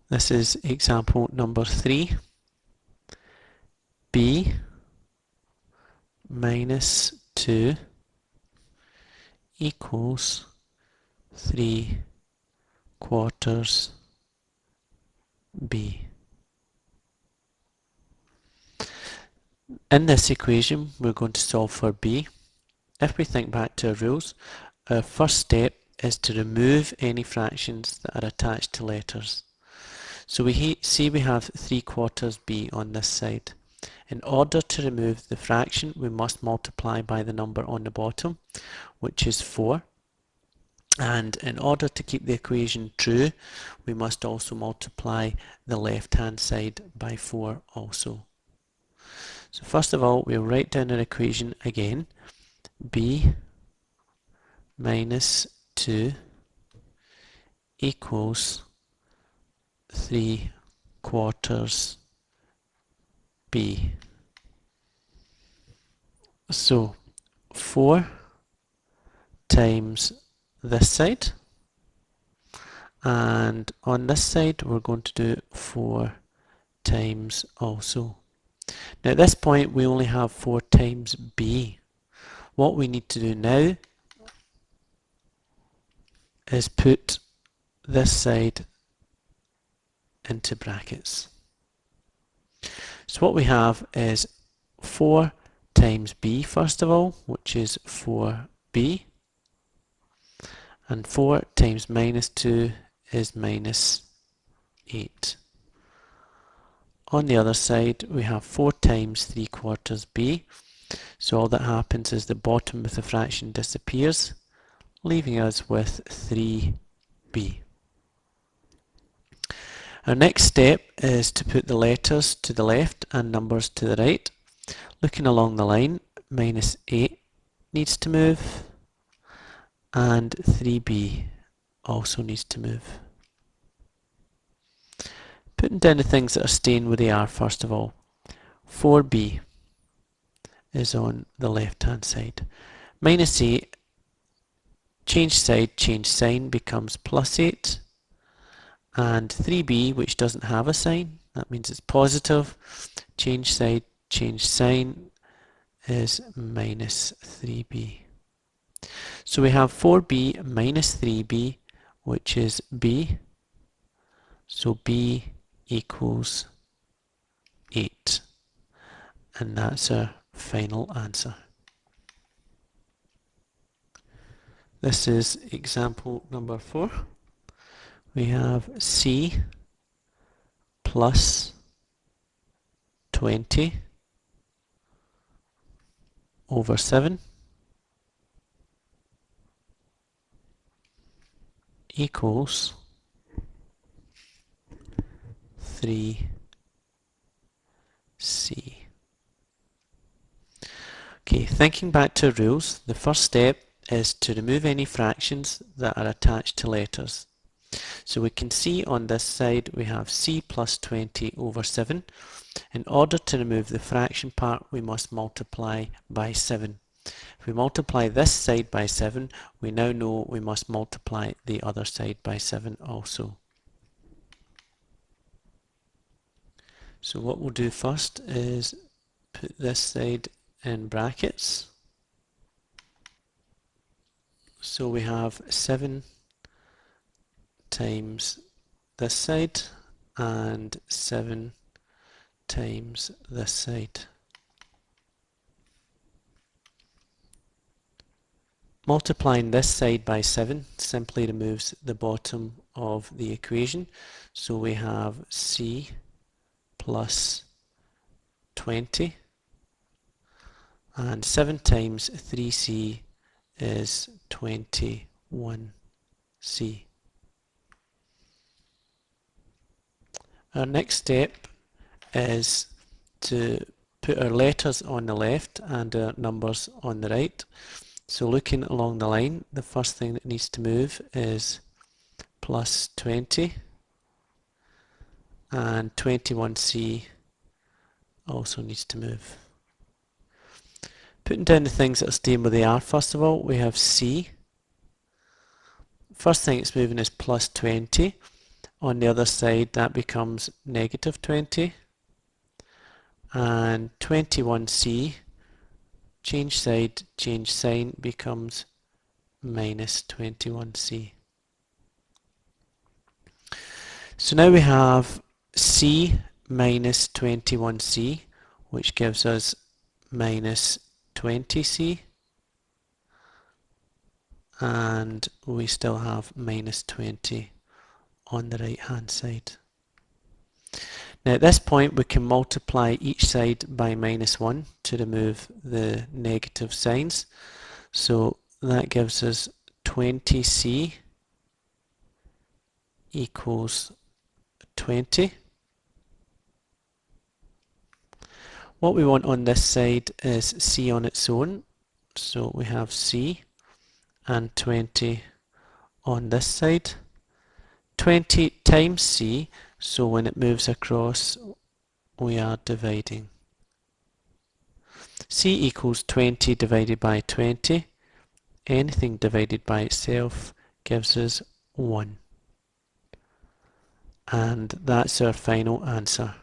This is example number 3. B minus 2 equals 3/4 B. In this equation, we're going to solve for B. If we think back to our rules, our first step is to remove any fractions that are attached to letters. So we see we have 3/4 B on this side. In order to remove the fraction, we must multiply by the number on the bottom, which is 4. And in order to keep the equation true, we must also multiply the left-hand side by 4 also. So first of all, we'll write down our equation again. B minus 2 equals 3/4 B. So 4 times this side, and on this side we're going to do 4 times also. Now at this point we only have 4 times B. What we need to do now is put this side into brackets. So what we have is 4 times B first of all, which is 4B, and 4 times minus 2 is minus 8. On the other side we have 4 times 3/4 B, so all that happens is the bottom of the fraction disappears, leaving us with 3B. Our next step is to put the letters to the left and numbers to the right. Looking along the line, minus 8 needs to move, and 3B also needs to move. Putting down the things that are staying where they are first of all. 4B is on the left hand side. Minus 8, change side, change sign, becomes plus 8. And 3B, which doesn't have a sign, that means it's positive. Change side, change sign is minus 3B. So we have 4B minus 3B, which is B. So B equals 8. And that's our final answer. This is example number 4. We have C plus 20 over 7 equals 3C. Okay, thinking back to rules, the first step is to remove any fractions that are attached to letters. So we can see on this side we have C plus 20 over 7. In order to remove the fraction part, we must multiply by 7. If we multiply this side by 7, we now know we must multiply the other side by 7 also. So what we'll do first is put this side in brackets. So we have 7 times this side and 7 times this side. Multiplying this side by 7 simply removes the bottom of the equation. So we have C plus 20, and 7 times 3C is 21C. Our next step is to put our letters on the left and our numbers on the right. So looking along the line, the first thing that needs to move is plus 20, and 21C also needs to move. Putting down the things that are staying where they are, first of all, we have C. First thing it's moving is plus 20, On the other side, that becomes negative 20. And 21c, change side, change sign, becomes minus 21c. So now we have c minus 21c, which gives us minus 20c, and we still have minus 20 on the right hand side. Now at this point we can multiply each side by minus 1 to remove the negative signs. So that gives us 20c equals 20. What we want on this side is c on its own. So we have c and 20 on this side. 20 times c, so when it moves across we are dividing. C equals 20 divided by 20. Anything divided by itself gives us 1. And that's our final answer.